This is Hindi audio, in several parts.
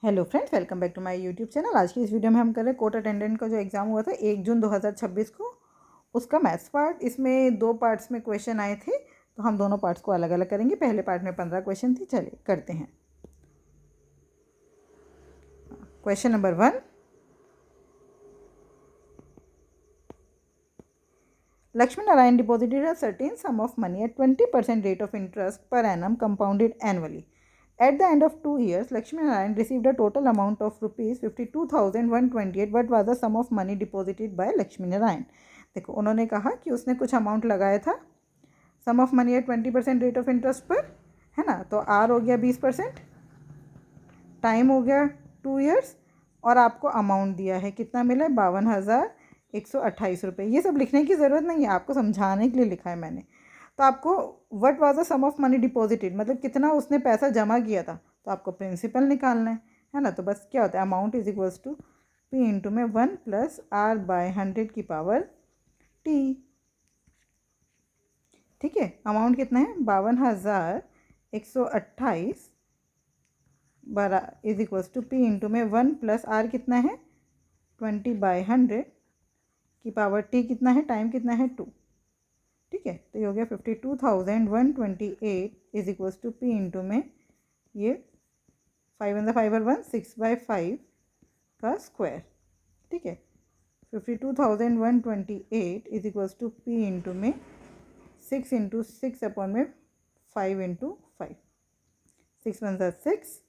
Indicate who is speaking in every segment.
Speaker 1: Hello friends, welcome back to my YouTube channel. आज की इस वीडियो में हम कर रहे हैं कोर्ट अटेंडेंट का जो एग्ज़ाम हुआ था 1 जून 2026 को, उसका मैथ्स पार्ट। इसमें 2 पार्ट्स में क्वेश्चन आए थे, तो हम दोनों पार्ट्स को अलग अलग करेंगे। पहले पार्ट में 15 क्वेश्चन थी, चलिए करते हैं। Question number 1, Lakshmi Narayan deposited a certain sum of money at 20% rate of interest per annum compounded annually. At the end of 2 years, Lakshmi Narayan received a total amount of rupees 52,128. What was the sum of money deposited by Lakshmi Narayan? देखो, उन्होंने कहा कि उसने कुछ अमाउंट लगाया था। सम ऑफ मनी है 20% रेट ऑफ इंटरेस्ट पर, है ना। तो आर हो गया 20%, टाइम हो गया 2 ईयर्स, और आपको अमाउंट दिया है, कितना मिला है 52,128 रुपये। ये सब लिखने की ज़रूरत नहीं है, आपको समझाने के लिए लिखा है मैंने। तो आपको what was the sum of money deposited, मतलब कितना उसने पैसा जमा किया था, तो आपको प्रिंसिपल निकालना है ना। तो बस क्या होता है, amount is equals to P into में 1 प्लस आर बाय 100 की पावर टी। ठीक है, अमाउंट कितना है 52,128 बरा is equals to P into में 1 प्लस आर कितना है 20/100 की पावर टी कितना है, टाइम कितना है 2। ठीक है, तो ये हो गया 52,128 is equals to P into में ये 5 इन द 5 और 1 6/5 का स्क्वायर। ठीक है, 52,128 is equals to P into में 6 इंटू 6 अपॉन में 5 इंटू 5, 6 1 6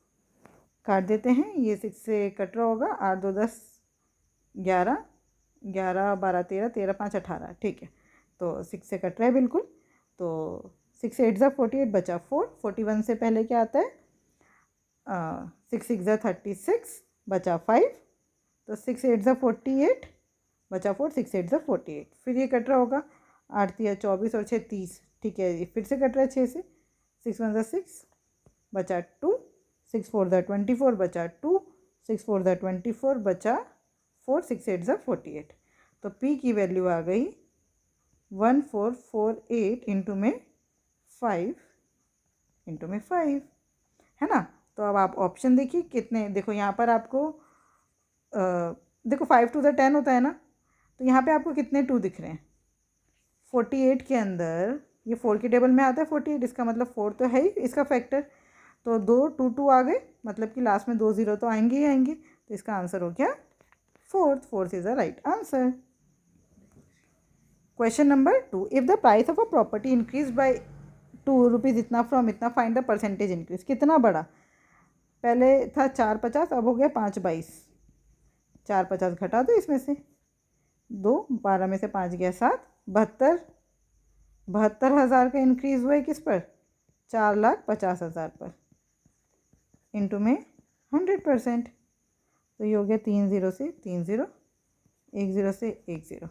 Speaker 1: काट देते हैं, ये 6 से कट रहा होगा, 8 2 10 11 11 12 13 13 5 18। ठीक है, तो 6 से कट रहा है बिल्कुल। तो 6 8 ज़ा 48 बचा 4, 41 से पहले क्या आता है 6 6 ज़ा 36 बचा 5, तो 6 8 ज़ा 48 बचा 4, 6 8 ज़ा 48। फिर ये कट रहा होगा 8 3 24 और 6 30। ठीक है, ये फिर से कट रहा है 6 से, 6 1 ज़ा 6 बचा 2, 6 4 ज़ा 24 बचा 2, 6 4 ज़ा 24 बचा 4, 6 8 ज़ा 48। तो P की वैल्यू आ गई 1448 इंटू में 5 इंटू में 5, है ना। तो अब आप ऑप्शन देखिए कितने, देखो यहाँ पर आपको देखो 5 2 ज़ा 10 होता है ना, तो यहाँ पे आपको कितने 2 दिख रहे हैं 48 के अंदर। ये 4 के टेबल में आता है 48, इसका मतलब 4 तो है ही इसका फैक्टर, तो 2 2 2 आ गए, मतलब कि लास्ट में 2 0 तो आएंगे ही आएंगे। तो इसका आंसर हो गया fourth is the right answer. Question number 2, if the price of a property increase by 2 rupees इतना फ्रॉम इतना, फाइंड द परसेंटेज इंक्रीज। कितना बढ़ा, पहले था 450, अब हो गया 5/22। 450 घटा दो इसमें से 2, 12 में से 5 गया 7, 72,000 का इंक्रीज़ हुआ है किस पर, 4,50,000 पर, इंटू में 100%। तो ये हो गया 3 0 से 3 0, 1 0 से 1 0।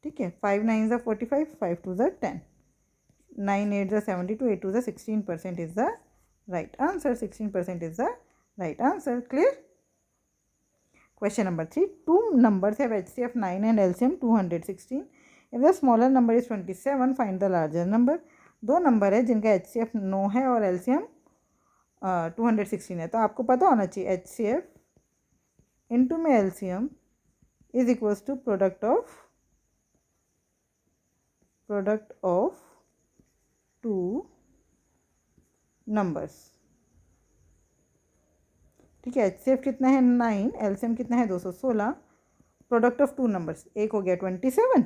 Speaker 1: ठीक है, 5 9 ज़ा 45, 5 2 ज़ा 10, 9 8 ज़ा 72, 8 2 ज़ा 16% is the right answer. 16% is the right answer. Clear. Question number 3, two numbers have HCF 9 and LCM 216। If the smaller number is 27, find the larger number. दो नंबर है जिनका HCF 9 है और LCM 216 है, तो आपको पता होना चाहिए HCF इंटू में LCM is equals to product of two numbers. ठीक है, HCF कितना है 9, LCM कितना है 216, प्रोडक्ट ऑफ टू नंबर्स, एक हो गया 27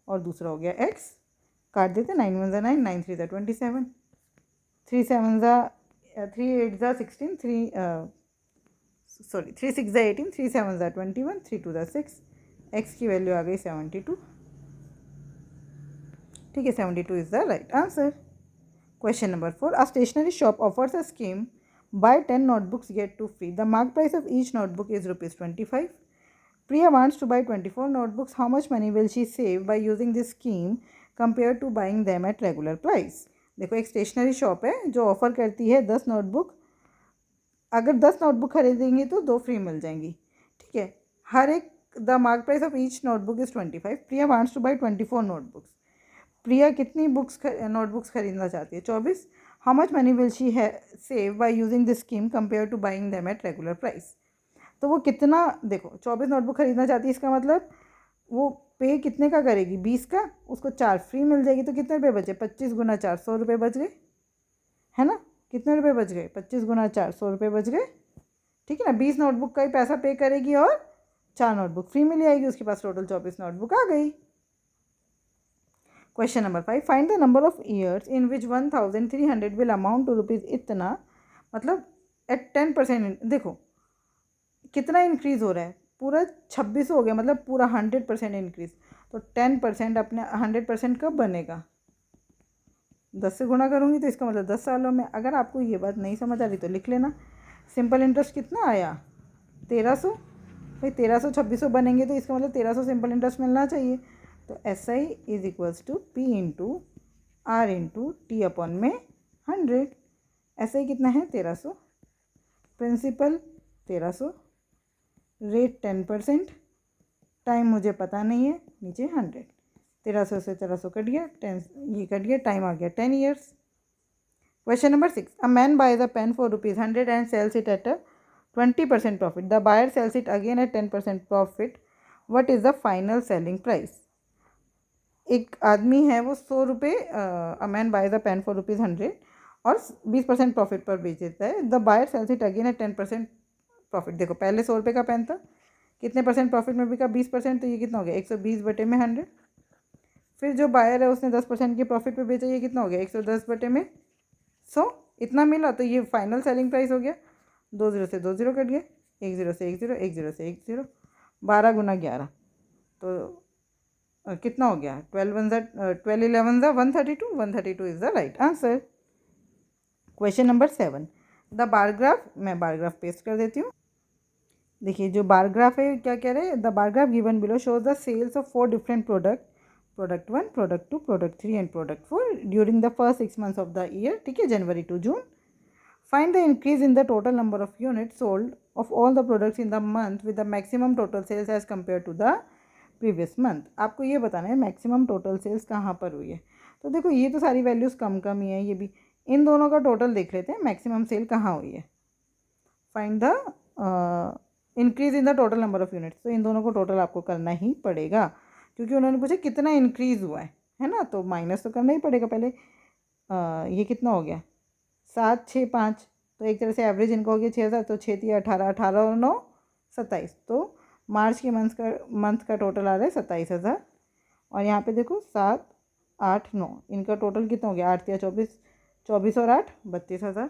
Speaker 1: और दूसरा हो गया x। काट देते, 9 1 ज़ा 9, 9 3 ज़ा 27, 3 7 ज़ा 3 8 ज़ा 16, 3 6 ज़ा 18, 3 7 ज़ा 21, 3 2 ज़ा 6, x की वैल्यू आ गई 72। ठीक है, 72 is the right answer. Question number 4, a stationery shop offers a scheme buy 10 notebooks get 2 free. The mark price of each notebook is rupees 25. Priya wants to buy 24 notebooks. How much money will she save by using this scheme compared to buying them at regular price? देखो, एक स्टेशनरी शॉप है जो ऑफ़र करती है 10 नोटबुक। अगर 10 नोटबुक खरीदेंगी तो 2 फ्री मिल जाएंगी। ठीक है, हर एक the mark price of each notebook is 25। Priya wants to buy 24 notebooks. Priya कितनी नोटबुक्स खरीदना चाहती है 24। How much money will she save by using this scheme compared to buying them at regular price. तो वो कितना, देखो 24 नोटबुक खरीदना चाहती है, इसका मतलब वो पे कितने का करेगी, 20 का, उसको 4 फ्री मिल जाएगी, तो कितने रुपये बचे, 25 गुना 4, 100 रुपये बच गए, है ना। कितने रुपये बच गए, 25 गुना 4, 100 रुपये बच गए, ठीक है ना। 20 नोटबुक का ही पैसा पे करेगी और 4 नोटबुक फ्री मिल जाएगी, उसके पास टोटल 24 नोटबुक आ गई। Question number 5, find the number of years in which 1300 will amount to rupees इतना, मतलब एट 10%। देखो कितना इंक्रीज़ हो रहा है, पूरा 26 हो गया, मतलब पूरा 100% इंक्रीज़। तो 10% अपने 100% कब बनेगा, 10 से गुणा करूँगी, तो इसका मतलब 10 सालों में। अगर आपको ये बात नहीं समझ आ रही तो लिख लेना। सिंपल इंटरेस्ट कितना आया, 1300। भाई 1300 2600 बनेंगे, तो इसका मतलब 1300 सिंपल इंटरेस्ट मिलना चाहिए। तो SI is equals to P into R into T upon में 100। SI कितना है, 1300, प्रिंसिपल 1300, रेट 10%, टाइम मुझे पता नहीं है, नीचे 100। 1300 से 1300 कट गया, 10 ये कट गया, टाइम आ गया 10 years. Question number 6, a man buys a pen for ₹100 and sells it at 20% profit. The buyer sells it again at 10% profit. What is the final selling price. एक आदमी है, वो 100 रुपये, a man buys a pen for ₹100 और 20% प्रॉफिट पर बेच देता है। The buyer sells it again at 10% profit. देखो पहले 100 रुपये का पेन था, कितने परसेंट प्रॉफिट में बिका, 20%, तो ये कितना हो गया, 120/100। फिर जो बायर है उसने 10% के प्रॉफिट पे बेचा, ये कितना हो गया, 110/100। इतना मिला, तो ये फाइनल सेलिंग प्राइस हो गया। 2 0 से 2 0 कट गया, 1 0 से 1 0, 1 0 से 1 0, 12 गुना 11, तो कितना हो गया, 12 11 132। 132 is the right answer. Question number 7, the bar graph, मैं बार ग्राफ पेस्ट कर देती हूँ। देखिए जो बार ग्राफ है क्या कह रहे हैं, the bar graph given below shows the sales of 4 different product, product 1, product 2, product 3 and product 4 during the first 6 months of the year, ठीक है, January to June. Find the increase in the total number of unit sold of all the products in the month with the maximum total sales as compared to the previous month. आपको ये बताना है मैक्सिमम टोटल सेल्स कहाँ पर हुई है। तो देखो ये तो सारी वैल्यूज़ कम कम ही है, ये भी, इन दोनों का टोटल देख लेते हैं, मैक्सिमम सेल कहाँ हुई है। Find the increase in the total number of units, तो इन दोनों को टोटल आपको करना ही पड़ेगा, क्योंकि उन्होंने पूछा कितना इंक्रीज़ हुआ है ना, तो माइनस तो करना ही पड़ेगा पहले। ये कितना हो गया, 7 6 5, तो एक तरह से एवरेज इनका हो गया 6000, तो 6 3 18, 18 और 9 27, तो मार्च के मंथ का टोटल आ रहा है 27,000। और यहाँ पे देखो 7 8 9, इनका टोटल कितना हो गया, 8 3 24, 24 और 8 32,000,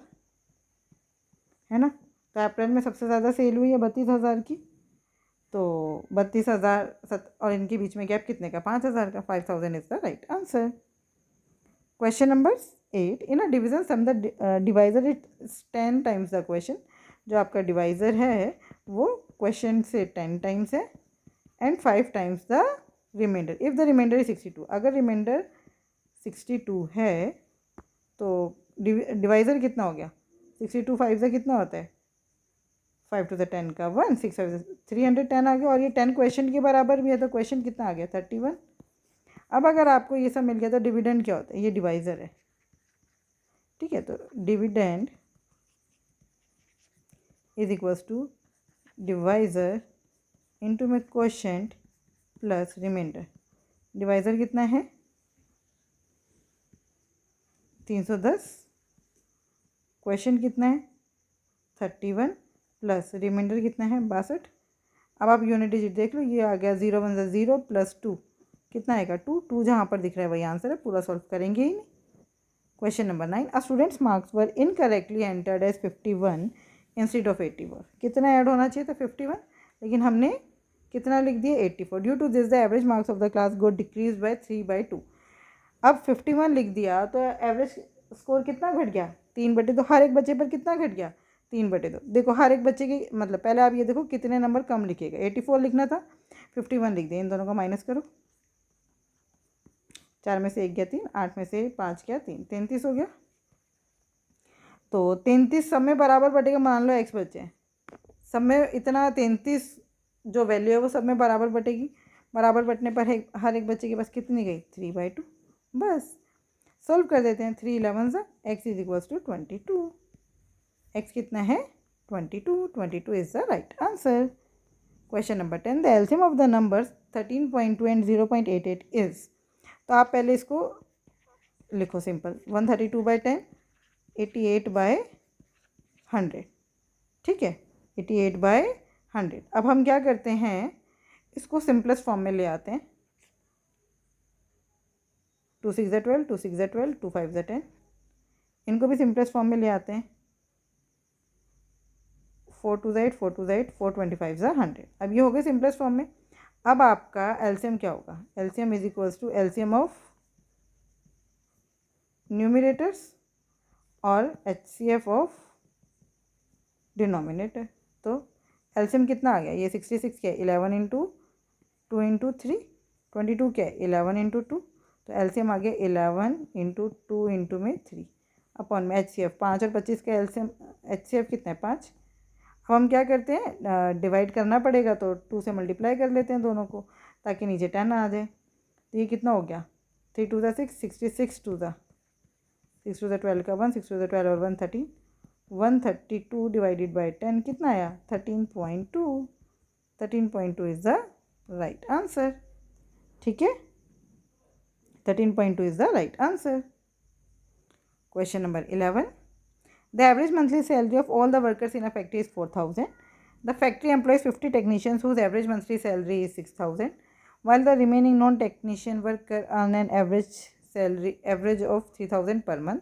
Speaker 1: है ना। तो अप्रैल में सबसे ज़्यादा सेल हुई है 32,000 की, तो 32,000 और इनके बीच में गैप कितने का, 5,000 का। 5,000 is the right answer. Question number 8, in a division sum the divisor it 10 times the question. जो आपका डिवाइज़र है वो क्वेश्चन से 10 टाइम्स है and 5 times the remainder. If the remainder is 62, अगर रिमाइंडर 62 है तो डिवाइज़र कितना हो गया, 62 5 से कितना होता है, 5 to the 10 का 1, 6 5 310 आ गया, और ये 10 क्वेश्चन के बराबर भी है, तो क्वेश्चन कितना आ गया, 31। अब अगर आपको ये सब मिल गया तो डिविडेंड क्या होता है, ये डिवाइज़र है, ठीक है। तो dividend is equals to divisor into में क्वोशेंट प्लस रिमाइंडर। डिवाइज़र कितना है, 310, क्वेश्चन कितना है 31, प्लस रिमाइंडर कितना है 62। अब आप यूनिट डिजिट देख लो, ये आ गया 0 1 0 प्लस 2 कितना आएगा 2, 2 जहाँ पर दिख रहा है वही आंसर है, पूरा सॉल्व करेंगे ही नहीं। Question number 9, a students marks were incorrectly entered as 51 instead of 84। कितना ऐड होना चाहिए था 51, लेकिन हमने कितना लिख दिया 84। Due to this the average marks of the class got decrease by 3/2। अब 51 लिख दिया तो एवरेज स्कोर कितना घट गया, 3/2। हर एक बच्चे पर कितना घट गया, 3/2। देखो हर एक बच्चे की, मतलब पहले आप ये देखो कितने नंबर कम लिखेगा, 84 लिखना था, 51 लिख दिया। इन दोनों का माइनस करो, 4 में से 1 गया 3, 8 में से 5 गया 3, 33 हो गया। तो 33 सब में बराबर बटेगा, मान लो x बच्चे हैं, सब में इतना 33 जो वैल्यू है वो सब में बराबर बटेगी। बराबर बटने पर हर एक बच्चे के पास कितनी गई, 3/2। बस सॉल्व कर देते हैं, 3 11 x is equals to 22। x कितना है 22 is the right answer. Question number 10 the LCM of the numbers 13.2 and 0.88 is. तो आप पहले इसको लिखो सिंपल 132/10 88/100 ठीक है 88/100। अब हम क्या करते हैं इसको सिंपलेस्ट फॉर्म में ले आते हैं 2 6 12 2 6 12 2 5 10 इनको भी सिंपलेस्ट फॉर्म में ले आते हैं 4 2 8 4 2 8 4 25 100। अब ये हो गए सिंपलेस्ट फॉर्म में। अब आपका एलसीएम क्या होगा LCM is equals to LCM of numerators और एचसीएफ ऑफ डिनोमिनेटर। तो एलसीएम कितना आ गया ये 66 क्या है 11 इंटू 2 इंटू 3 22 क्या है 11 इंटू 2 तो एलसीएम आ गया 11 इंटू 2 इंटू में 3 अपॉन में एचसीएफ 5 और 25 का एलसीएम एचसीएफ कितना है 5। अब हम क्या करते हैं डिवाइड करना पड़ेगा तो 2 से मल्टीप्लाई कर लेते हैं दोनों को ताकि नीचे 10 आ जाए। तो ये कितना हो गया 3 2 6 66 2 6 2 12 का 1 6 2 12 और 1 13 132 डिवाइडेड बाई 10 कितना आया 13.2 13.2 इज़ द राइट आंसर। ठीक है 13.2 is the right answer. Question number 11 the average monthly salary of all the workers in a factory is 4000 the factory employs 50 technicians whose average monthly salary is 6000 while the remaining non-technician worker earn an average of 3000 per month।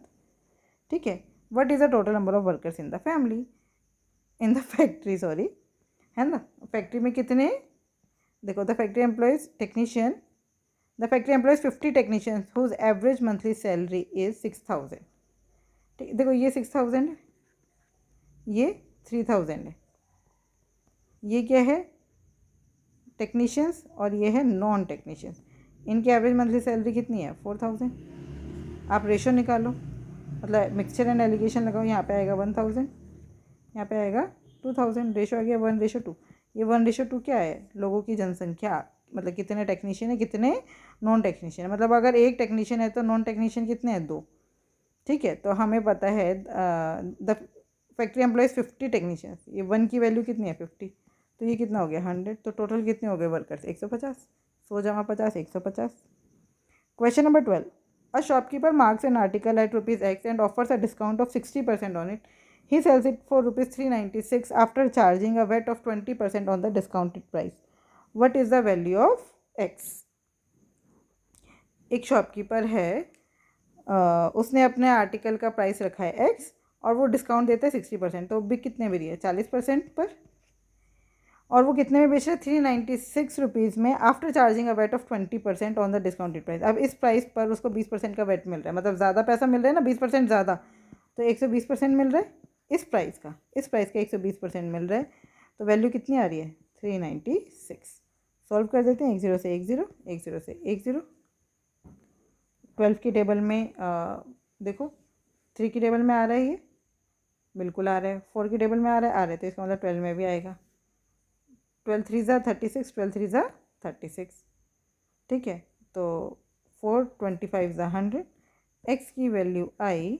Speaker 1: ठीक है what is the total number of workers in the family in the factory sorry है ना फैक्ट्री में कितने देखो the factory employs technician the factory employs 50 technicians whose average monthly salary is 6000। ठीक देखो ये 6000 है ये 3000 है ये क्या है टेक्नीशियंस और ये है नॉन टेक्नीशियंस इनकी एवरेज मंथली सैलरी कितनी है 4000। आप रेशो निकालो मतलब मिक्सचर एंड एलिगेशन लगाओ यहाँ पे आएगा 1000 यहाँ पे आएगा 2000 रेशो आ गया 1:2। ये 1:2 क्या है लोगों की जनसंख्या मतलब कितने टेक्नीशियन है कितने नॉन टेक्नीशियन है मतलब अगर एक टेक्नीशियन है तो नॉन टेक्नीशियन कितने हैं 2। ठीक है तो हमें पता है द फैक्ट्री एम्प्लॉयज़ 50 टेक्नीशियंस ये 1 की वैल्यू कितनी है 50 तो ये कितना हो गया 100 तो टोटल कितने हो गए वर्कर्स 150 100 जमा 50 150। Question number 12 a shopkeeper marks an article at ₹X and offers a discount of 60% on it he sells it for ₹396 after charging a VAT of 20% on the discounted price what is the value of x। एक शॉपकीपर है उसने अपने आर्टिकल का प्राइस रखा है x और वो डिस्काउंट देता है 60% तो बिक कितने में रही है 40% पर और वो कितने में बेच रहे हैं 396 रुपीज़ में after charging a VAT of 20% on the discounted price. अब इस प्राइस पर उसको 20% का वेट मिल रहा है मतलब ज़्यादा पैसा मिल रहा है ना 20% ज़्यादा तो 120% मिल रहा है इस प्राइस का 120% मिल रहा है तो वैल्यू कितनी आ रही है 396। सॉल्व कर देते हैं 1 0 से 1 0 1 0 से 1 0। 12 की टेबल में देखो 3 की टेबल में आ रहा है ये बिल्कुल आ रहा है 4 की टेबल में आ रहा है तो इसका मतलब 12 में भी आएगा 12 3 ज़ा 36 12 3 ज़ा 36। ठीक है तो 4 25 ज़ा 100 x की वैल्यू आई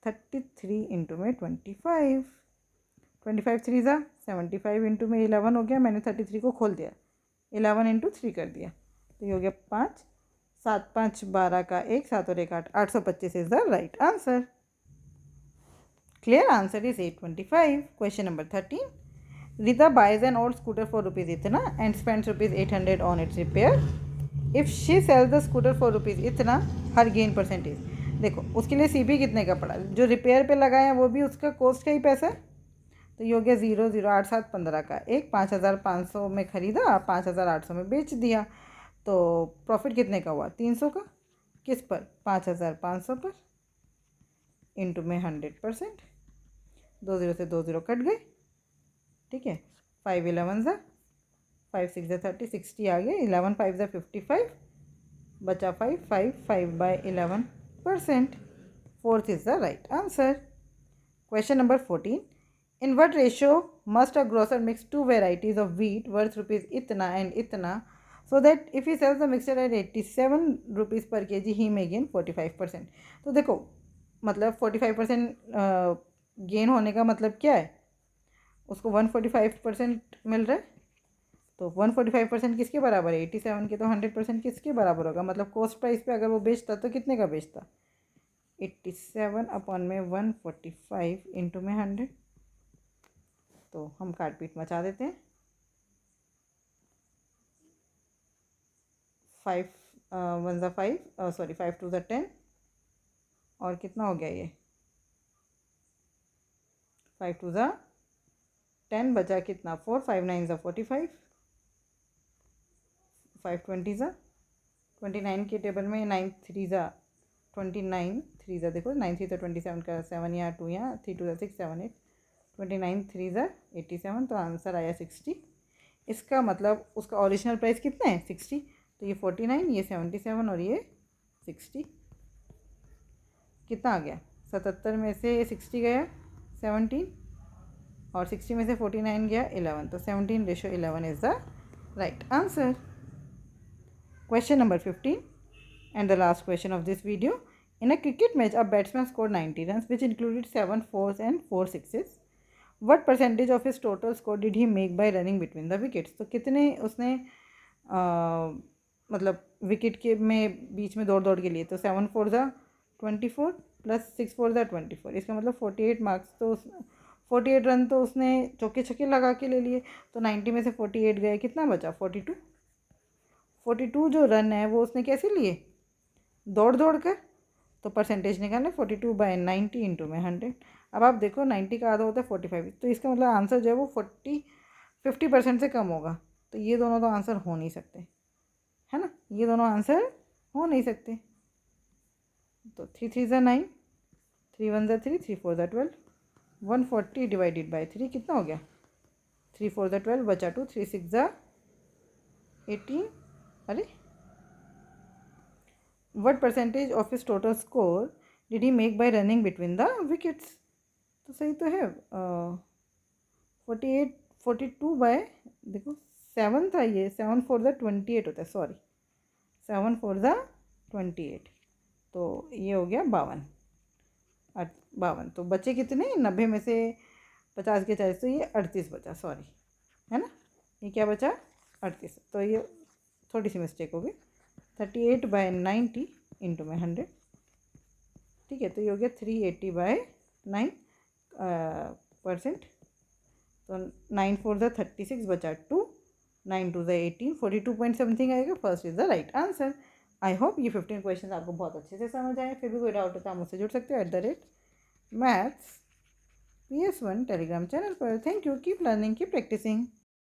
Speaker 1: 33 इंटू में 25 25 3 ज़ा 75 इंटू में 11 हो गया मैंने 33 को खोल दिया 11 इंटू 3 कर दिया तो ये हो गया 5 7 5 12 का 1 7 और 1 8 825 is the right answer. Clear answer is 825। Question number 13 Rita buys an old scooter for rupees इतना and spends rupees 800 on its repair. If she sells the scooter for rupees इतना her gain percentage देखो उसके लिए CP कितने का पड़ा जो रिपेयर पे लगाया वो भी उसका कॉस्ट का ही पैसा है तो ये हो गया 0 0 8 7 15 का 1 5500 में ख़रीदा 5800 में बेच दिया तो प्रॉफिट कितने का हुआ 300 का किस पर 5500 पर इंटू में 100% 2 0 से 2 0 कट गए। ठीक है 5 11 ज़ा 5 6 ज़ा 30 60 आ गए 11 5 ज़ा 55 बचा 5 5 5/11%। Fourth is the right answer. Question number 14 in what ratio must a grocer mix 2 varieties of wheat worth rupees इतना एंड इतना so that if he sells the mixture at 87 rupees per kg he may gain 45%। तो देखो मतलब 45% गेन होने का मतलब क्या है, उसको 145% मिल रहा है। तो 145% किसके बराबर है, 87 के। तो 100% किसके बराबर होगा, मतलब कॉस्ट प्राइस पे अगर वो बेचता तो कितने का बेचता, 87 अपॉन में 145 इंटू में 100। तो हम काट पीट मचा देते हैं। 5 1 ज़ा 5, सॉरी 5 2 ज़ा 10, और कितना हो गया ये, 5 2 ज़ा 10, बचा कितना 4, 5 9 ज़ा 45, 5 20 ज़ा 29 के टेबल में 9 3 ज़ा 29, 3 ज़ा देखो 9 3 ज़ा 27 का 7 यहाँ 2 यहाँ 3 2 ज़ा 6 7 8, 29 3 ज़ा 87। तो आंसर आया 60। इसका मतलब उसका ओरिजिनल प्राइस कितना है, 60। तो ये 49, ये 77 और ये 60। कितना आ गया, 77 में से 60 गया 17, और 60 में से 49 गया 11। तो 17:11 is the right answer. Question number 15 and the last question of this video. In a cricket match, a batsman scored 90 runs, which included 7 fours and 4 sixes. What percentage of his total score did he make by running between the wickets? तो कितने उसने मतलब विकेट के में बीच में दौड़ दौड़ के लिए, तो 7 4 ज़ा 24 प्लस 6 4 ज़ा 24, इसका मतलब 48 मार्क्स। तो 48 रन तो उसने चौके छक्के लगा के ले लिए। तो 90 में से 48 गए, कितना बचा 42। 42 जो रन है वो उसने कैसे लिए, दौड़ दौड़ कर। तो परसेंटेज निकालें 42/90 इंटू में 100। अब आप देखो 90 का आधा होता है 45, तो इसका मतलब आंसर जो है वो 50% से कम होगा। तो ये दोनों तो आंसर हो नहीं सकते, है ना, ये दोनों आंसर हो नहीं सकते। तो 3 3 ज़ा 9, 3 1 ज़ा 3, 3 4 ज़ा 12, 140 डिवाइडेड बाई 3 कितना हो गया, 3 4 ज़ा 12 बचा 2, 3 6 ज़ा 18। अरे what percentage of his total score did he make by running between the wickets? तो सही तो है 42 देखो 7 था, ये 7 4 ज़ा 28 होता है, सॉरी 7 4 ज़ा 28। तो ये हो गया 52। तो बचे कितने, 90 में से 50 के 40, तो ये 38 बचा, सॉरी, है ना, ये क्या बचा 38। तो ये थोड़ी सी मिस्टेक होगी। 38/90 इंटू में 100, ठीक है। तो ये हो गया 380/9%। तो 9 4 ज़ा 36 बचा 2, 9 2 ज़ा 18, 42 पॉइंट समथिंग आएगा। First is the right answer. I hope ये 15 क्वेश्चन आपको बहुत अच्छे से समझ आए। फिर भी कोई डाउट हो तो आप मुझसे जुड़ सकते हो @maths PS1 टेलीग्राम चैनल पर। Thank you, keep learning, keep practising.